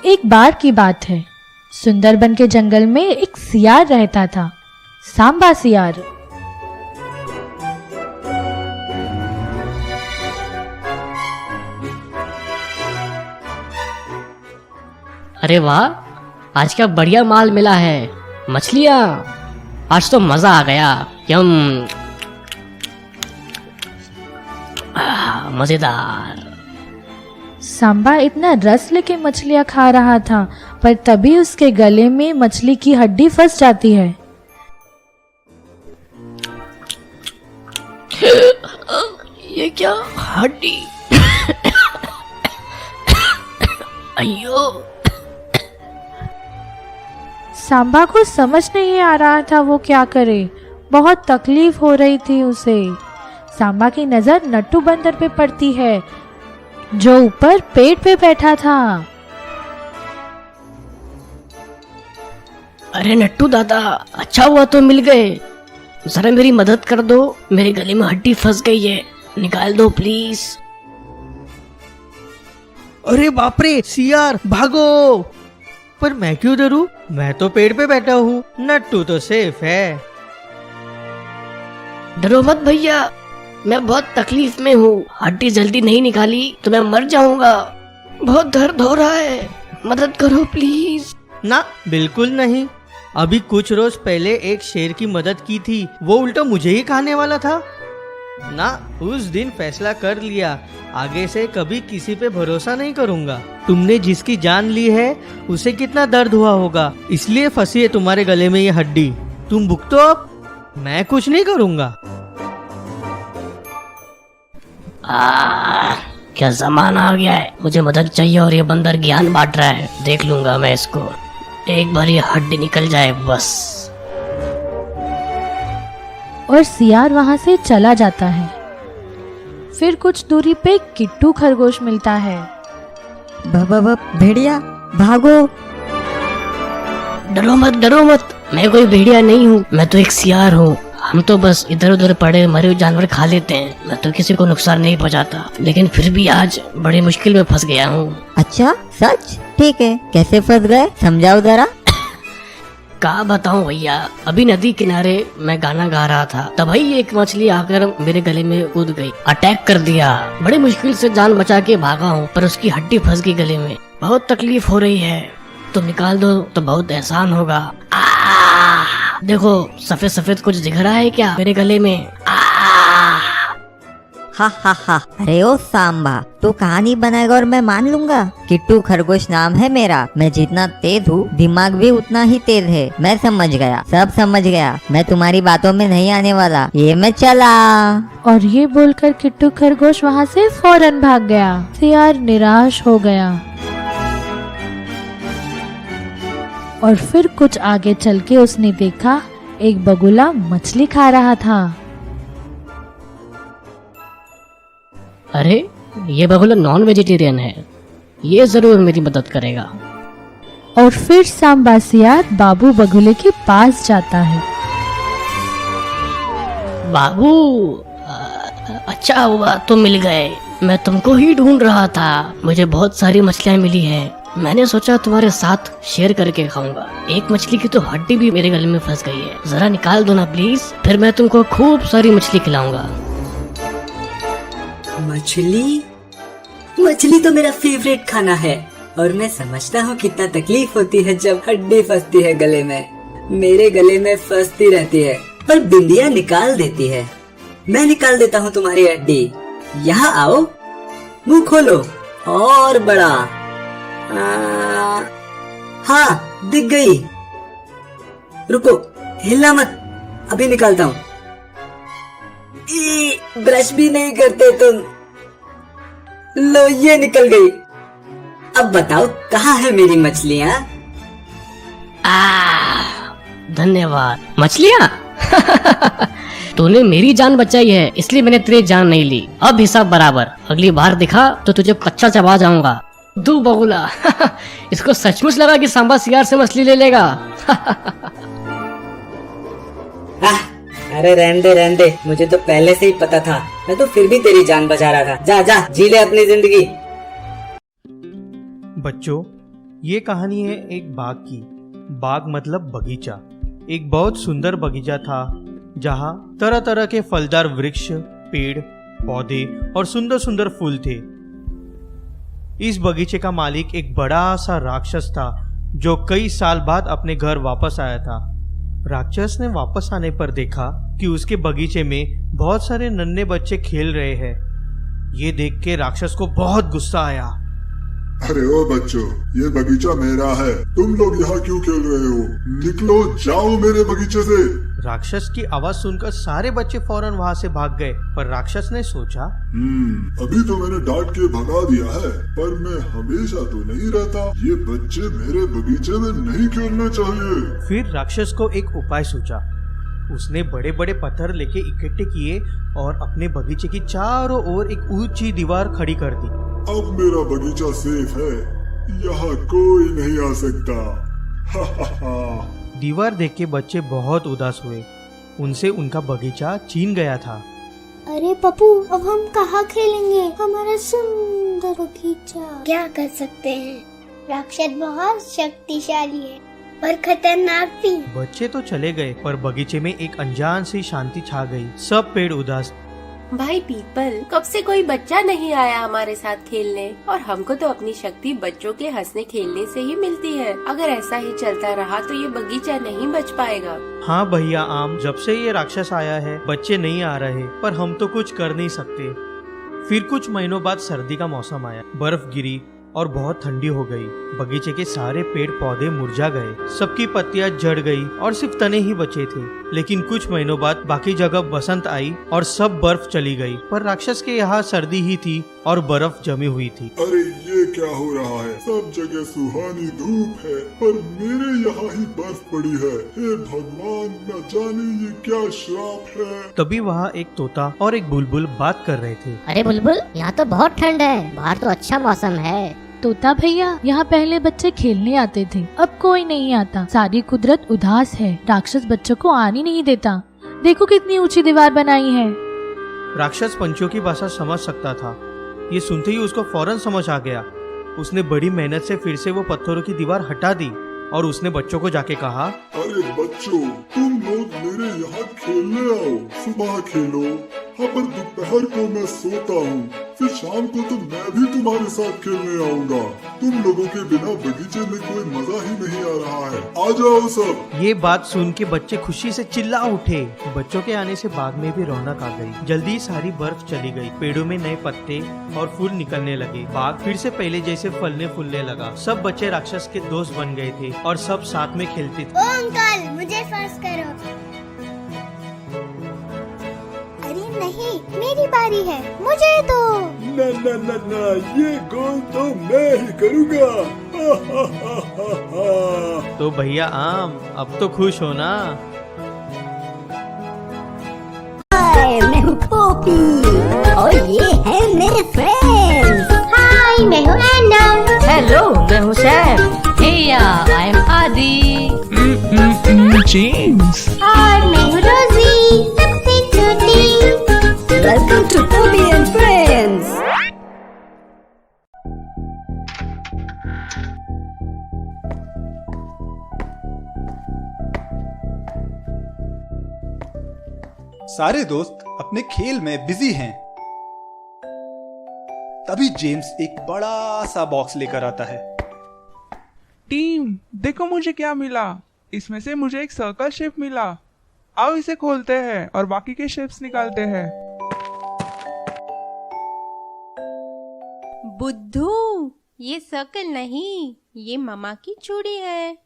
एक बार की बात है, सुंदरबन के जंगल में एक सियार रहता था, सांबा सियार। अरे वाह, आज क्या बढ़िया माल मिला है, मछलियाँ। आज तो मजा आ गया। यम, मजेदार। सांबा इतना रस लेके मछलियाँ खा रहा था, पर तभी उसके गले में मछली की हड्डी फंस जाती है। ये क्या हड्डी? अयो। सांबा को समझ नहीं आ रहा था वो क्या करे। बहुत तकलीफ हो रही थी उसे। सांबा की नजर नट्टू बंदर पे पड़ती है, जो ऊपर पेड़ पे बैठा था। अरे नट्टू दादा, अच्छा हुआ तो मिल गए। जरा मेरी मदद कर दो, मेरे गले में हड्डी फंस गई है, निकाल दो प्लीज। अरे बाप रे, सियार भागो। पर मैं क्यों डरूं? मैं तो पेड़ पे बैठा हूँ, नट्टू तो सेफ है। डरो मत भैया, मैं बहुत तकलीफ में हूँ। हड्डी जल्दी नहीं निकाली तो मैं मर जाऊंगा। बहुत दर्द हो रहा है, मदद करो प्लीज। ना, बिल्कुल नहीं। अभी कुछ रोज पहले एक शेर की मदद की थी, वो उल्टा मुझे ही खाने वाला था ना। उस दिन फैसला कर लिया, आगे से कभी किसी पे भरोसा नहीं करूंगा। तुमने जिसकी जान ली है उसे कितना दर्द हुआ होगा, इसलिए फंसी है तुम्हारे गले में ये हड्डी। तुम भुगतो अब, मैं कुछ नहीं करूंगा। क्या जमाना आ गया है, मुझे मदद चाहिए और ये बंदर ज्ञान बांट रहा है। देख लूंगा मैं इसको, एक बार ये हड्डी निकल जाए बस। और सियार वहां से चला जाता है। फिर कुछ दूरी पे किट्टू खरगोश मिलता है। भेड़िया भागो। डरो मत, मैं कोई भेड़िया नहीं हूँ, मैं तो एक सियार हूँ। हम तो बस इधर उधर पड़े मरे हुए जानवर खा लेते हैं, मैं तो किसी को नुकसान नहीं पहुँचाता। लेकिन फिर भी आज बड़ी मुश्किल में फंस गया हूँ। अच्छा सच? ठीक है, कैसे फंस गए, समझाओ जरा। क्या बताऊं भैया, अभी नदी किनारे मैं गाना गा रहा था, तभी एक मछली आकर मेरे गले में कूद गई, अटैक कर दिया। बड़ी मुश्किल से जान बचा के भागा हूँ, पर उसकी हड्डी फंस गई गले में। बहुत तकलीफ हो रही है, तुम निकाल दो तो बहुत एहसान होगा। देखो, सफेद सफेद कुछ दिख रहा है क्या मेरे गले में? हा। अरे ओ सांबा, तू कहानी बनाएगा और मैं मान लूंगा। किट्टू खरगोश नाम है मेरा। मैं जितना तेज हूँ, दिमाग भी उतना ही तेज है। मैं समझ गया, सब समझ गया। मैं तुम्हारी बातों में नहीं आने वाला, ये मैं चला। और ये बोलकर किट्टू खरगोश वहाँ से फौरन भाग गया। सियार निराश हो गया। और फिर कुछ आगे चल के उसने देखा, एक बगुला मछली खा रहा था। अरे, ये बगुला नॉन वेजिटेरियन है, ये जरूर मेरी मदद करेगा। और फिर सांबा सियार बाबू बगुले के पास जाता है। बाबू, अच्छा हुआ तुम मिल गए, मैं तुमको ही ढूंढ रहा था। मुझे बहुत सारी मछलियाँ मिली हैं, मैंने सोचा तुम्हारे साथ शेयर करके खाऊंगा। एक मछली की तो हड्डी भी मेरे गले में फंस गई है, जरा निकाल दो ना प्लीज, फिर मैं तुमको खूब सारी मछली खिलाऊंगा। मछली तो मेरा फेवरेट खाना है, और मैं समझता हूँ कितना तकलीफ होती है जब हड्डी फंसती है गले में। मेरे गले में फंसती रहती है, पर बिंदिया निकाल देती है। मैं निकाल देता हूँ तुम्हारी हड्डी। यहाँ आओ, मुंह खोलो, और बड़ा। हाँ, दिख गई। रुको, हिलना मत, अभी निकालता हूँ। ब्रश भी नहीं करते तुम। लो, ये निकल गई। अब बताओ, कहाँ है मेरी मछलियाँ? धन्यवाद। मछलियाँ? तूने मेरी जान बचाई है, इसलिए मैंने तेरी जान नहीं ली। अब हिसाब बराबर। अगली बार दिखा तो तुझे कच्चा चबा जाऊंगा। दू बगुला। इसको सचमुच लगा कि सांबा सियार से मछली ले लेगा। अरे रहने दे, मुझे तो पहले से ही पता था। मैं तो फिर भी तेरी जान बचा रहा था। जा जी ले अपनी जिंदगी। बच्चों, ये कहानी है एक बाग की। बाग मतलब बगीचा। एक बहुत सुंदर बगीचा था जहाँ तरह तरह के फलदार वृक्ष, पेड़, पौधे और सुंदर सुंदर फूल थे। इस बगीचे का मालिक एक बड़ा सा राक्षस था जो कई साल बाद अपने घर वापस आया था। राक्षस ने वापस आने पर देखा कि उसके बगीचे में बहुत सारे नन्हे बच्चे खेल रहे हैं। ये देख के राक्षस को बहुत गुस्सा आया। अरे ओ बच्चों, ये बगीचा मेरा है, तुम लोग यहाँ क्यों खेल रहे हो? निकलो, जाओ मेरे बगीचे से। राक्षस की आवाज सुनकर सारे बच्चे फौरन वहाँ से भाग गए, पर राक्षस ने सोचा, अभी तो मैंने डांट के भगा दिया है, पर मैं हमेशा तो नहीं रहता। ये बच्चे मेरे बगीचे में नहीं खेलने चाहिए। फिर राक्षस को एक उपाय सूझा। उसने बड़े बड़े पत्थर लेके इकट्ठे किए और अपने बगीचे की चारों ओर एक ऊंची दीवार खड़ी कर दी। अब मेरा बगीचा सेफ है, यहाँ कोई नहीं आ सकता। हा हा हा। दीवार देख के बच्चे बहुत उदास हुए। उनसे उनका बगीचा छीन गया था। अरे पप्पू, अब हम कहाँ खेलेंगे? हमारा सुंदर बगीचा। क्या कर सकते हैं? राक्षस बहुत शक्तिशाली है और खतरनाक भी। बच्चे तो चले गए, पर बगीचे में एक अनजान सी शांति छा गई। सब पेड़ उदास। भाई पीपल, कब से कोई बच्चा नहीं आया हमारे साथ खेलने, और हमको तो अपनी शक्ति बच्चों के हंसने खेलने से ही मिलती है। अगर ऐसा ही चलता रहा तो ये बगीचा नहीं बच पाएगा। हाँ भैया आम, जब से ये राक्षस आया है बच्चे नहीं आ रहे, पर हम तो कुछ कर नहीं सकते। फिर कुछ महीनों बाद सर्दी का मौसम आया। बर्फ गिरी और बहुत ठंडी हो गई। बगीचे के सारे पेड़ पौधे मुरझा गए, सबकी पत्तियां झड़ गई और सिर्फ तने ही बचे थे। लेकिन कुछ महीनों बाद बाकी जगह बसंत आई और सब बर्फ चली गई, पर राक्षस के यहाँ सर्दी ही थी और बर्फ जमी हुई थी। अरे ये क्या हो रहा है? सब जगह सुहानी धूप है, पर मेरे यहाँ ही बर्फ पड़ी है। हे भगवान, न जाने ये क्या श्राप है। तभी वहाँ एक तोता और एक बुलबुल बात कर रहे थे। अरे बुलबुल, यहाँ तो बहुत ठंड है, बाहर तो अच्छा मौसम है। तोता भैया, यहाँ पहले बच्चे खेलने आते थे, अब कोई नहीं आता। सारी कुदरत उदास है। राक्षस बच्चों को आने नहीं देता। देखो कितनी ऊंची दीवार बनाई है। राक्षस पंछियों की भाषा समझ सकता था। ये सुनते ही उसको फौरन समझ आ गया। उसने बड़ी मेहनत से फिर से वो पत्थरों की दीवार हटा दी और उसने बच्चों को जाके कहा, अरे बच्चों, तुम लोग मेरे यहाँ खेलने आओ। सुबह खेलो, हाँ, पर दोपहर को मैं सोता हूँ। फिर शाम को तो मैं भी तुम्हारे साथ खेलने आऊँगा। तुम लोगों के बिना बगीचे में कोई मजा ही नहीं आ रहा है। आ जाओ सब। ये बात सुन के बच्चे खुशी से चिल्ला उठे। बच्चों के आने से बाग में भी रौनक आ गई। जल्दी सारी बर्फ चली गई। पेड़ों में नए पत्ते और फूल निकलने लगे। बाग फिर से पहले जैसे फलने फूलने लगा। सब बच्चे राक्षस के दोस्त बन गए थे और सब साथ में खेलते थे। ओ अंकल, मुझे फर्स्ट करो। अरे नहीं, मेरी बारी है, मुझे दो। ना ना ना ना, ये गोल तो मैं ही करूँगा। तो भैया आम, अब तो खुश हो ना? मैं हूँ पोपी और ये है मेरे फ्रेंड्स। हाय, मैं हूँ एंडा। हेलो, मैं हूँ Sam. Hey, I am Adi. James. और मैं हूँ रोजी, सबसे छोटी। Welcome to Poppy and friends. सारे दोस्त अपने खेल में बिजी हैं। तभी जेम्स एक बड़ा सा बॉक्स लेकर आता है। टीम, देखो मुझे क्या मिला। इसमें से मुझे एक सर्कल शेप मिला। आओ इसे खोलते हैं और बाकी के शेप्स निकालते हैं। बुद्धू, ये सर्कल नहीं, ये मम्मा की चूड़ी है।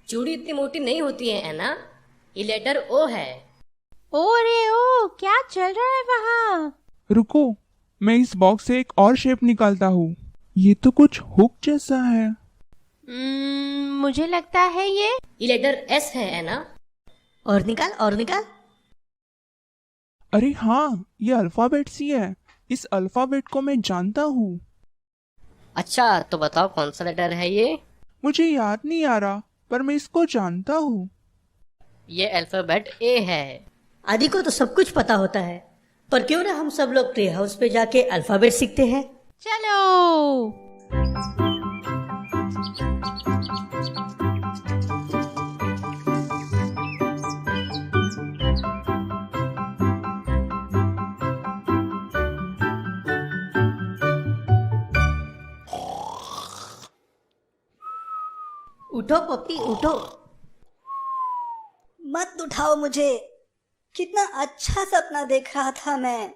चूड़ी इतनी मोटी नहीं होती है ना? ये लेटर ओ है। ओ रे ओ, क्या चल रहा है वहाँ? रुको, मैं इस बॉक्स से एक और शेप निकालता हूँ। ये तो कुछ हुक जैसा है। मुझे लगता है ये लेटर एस है ना? और निकाल, और निकाल। अरे हाँ, ये अल्फाबेट सी है। इस अल्फाबेट को मैं जानता हूँ। अच्छा, तो बताओ कौन सा लेटर है ये? मुझे याद नहीं आ रहा, पर मैं इसको जानता हूँ। ये अल्फाबेट ए है। आदि को तो सब कुछ पता होता है, पर क्यों ना हम सब लोग ट्री हाउस पे जाके अल्फाबेट सीखते हैं। चलो। उठो पप्पी उठो। मत उठाओ मुझे, कितना अच्छा सपना देख रहा था मैं।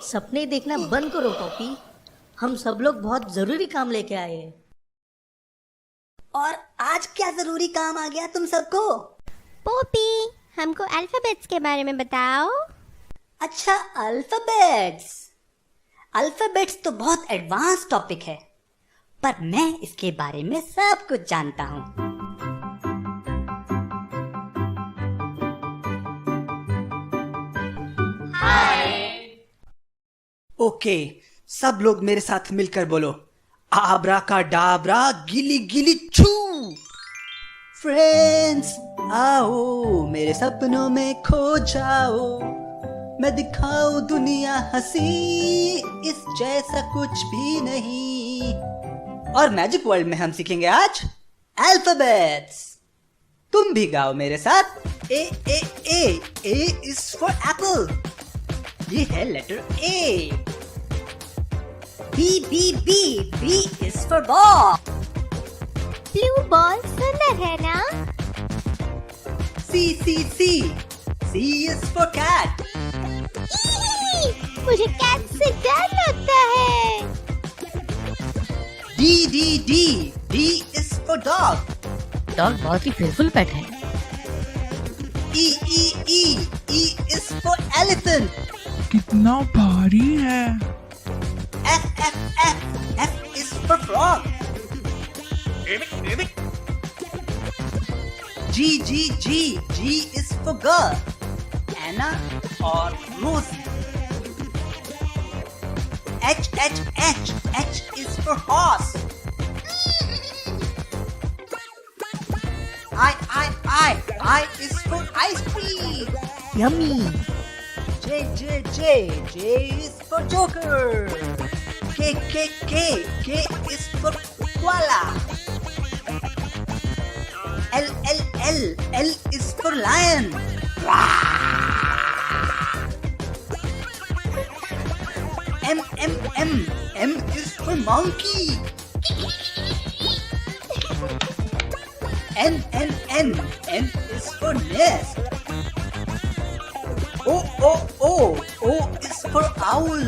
सपने देखना बंद करो पप्पी, हम सब लोग बहुत जरूरी काम लेके आए हैं। और आज क्या जरूरी काम आ गया तुम सबको? पोपी, हमको अल्फाबेट्स के बारे में बताओ। अच्छा, अल्फाबेट्स। अल्फाबेट्स तो बहुत एडवांस टॉपिक है, पर मैं इसके बारे में सब कुछ जानता हूँ। ओके, सब लोग मेरे साथ मिलकर बोलो, आब्रा का डाबरा गिली गिली छू। फ्रेंड्स आओ मेरे सपनों में खो जाओ, मैं दिखाऊं दुनिया हंसी, इस जैसा कुछ भी नहीं। और मैजिक वर्ल्ड में हम सीखेंगे आज अल्फाबेट्स। तुम भी गाओ मेरे साथ। A A A A is for apple, ये है letter A. B B B B is for ball, blue ball सुंदर है ना? C C C C is for cat, मुझे कैट से डर लगता है। D D D D is for dog, dog बहुत ही फेयरफुल पेट है। E E E E is for elephant, कितना भारी है। F F F F is for frog, G G G G is for girl, Anna or Rosie. H H H H is for horse, I is for ice cream. Yummy. J J J J is for joker. K K K K is for koala. L L L L is for lion. M M M M is for monkey. N N N N is for nest. O O O O is for owl.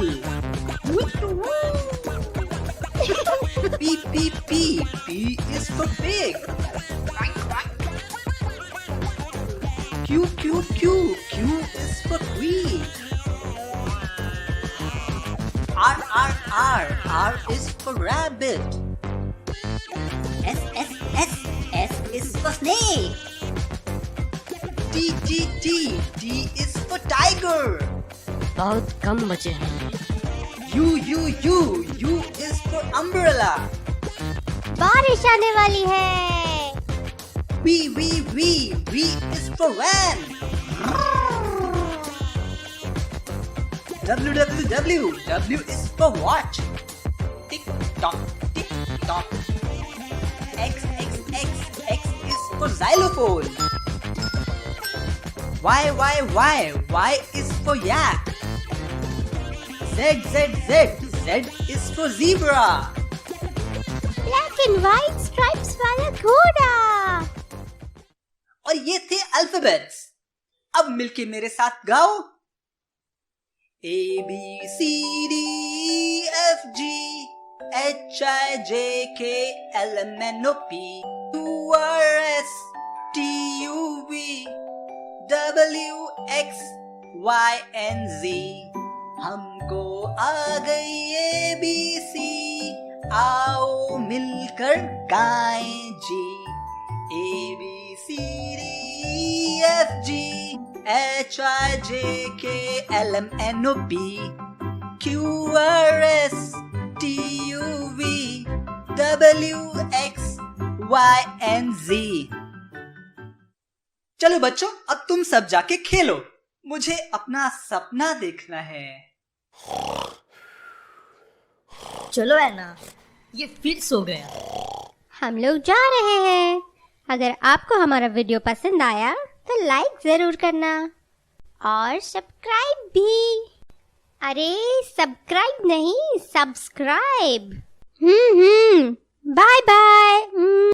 P P P P is for pig. Q Q Q Q is for queen. R R R R is for rabbit. S S S S is for snake. T T T T is for tiger. बहुत कम बचे हैं। U U U U is for umbrella. बारिश आने वाली है। V V V V is for van. W W W W is for watch. Tick tock, tick tock. X X X X is for xylophone. Y Y Y Y is for yak. Z Z Z Z is for zebra. Black and white stripes वाला घोड़ा। और ये थे alphabets. अब मिलके मेरे साथ गाओ। A B C D E F G H I J K L M N O P Q R S T U V W X Y and Z। हमको आ गई ABC, आओ मिलकर गाएं जी। A B C D E F G H I J K L M N O P Q R S T U V W X Y and Z। चलो बच्चों, अब तुम सब जाके खेलो, मुझे अपना सपना देखना है। चलो एना, ये फिर सो गया। हम लोग जा रहे हैं। अगर आपको हमारा वीडियो पसंद आया तो लाइक जरूर करना और सब्सक्राइब भी। अरे सब्सक्राइब नहीं, सब्सक्राइब। Bye bye.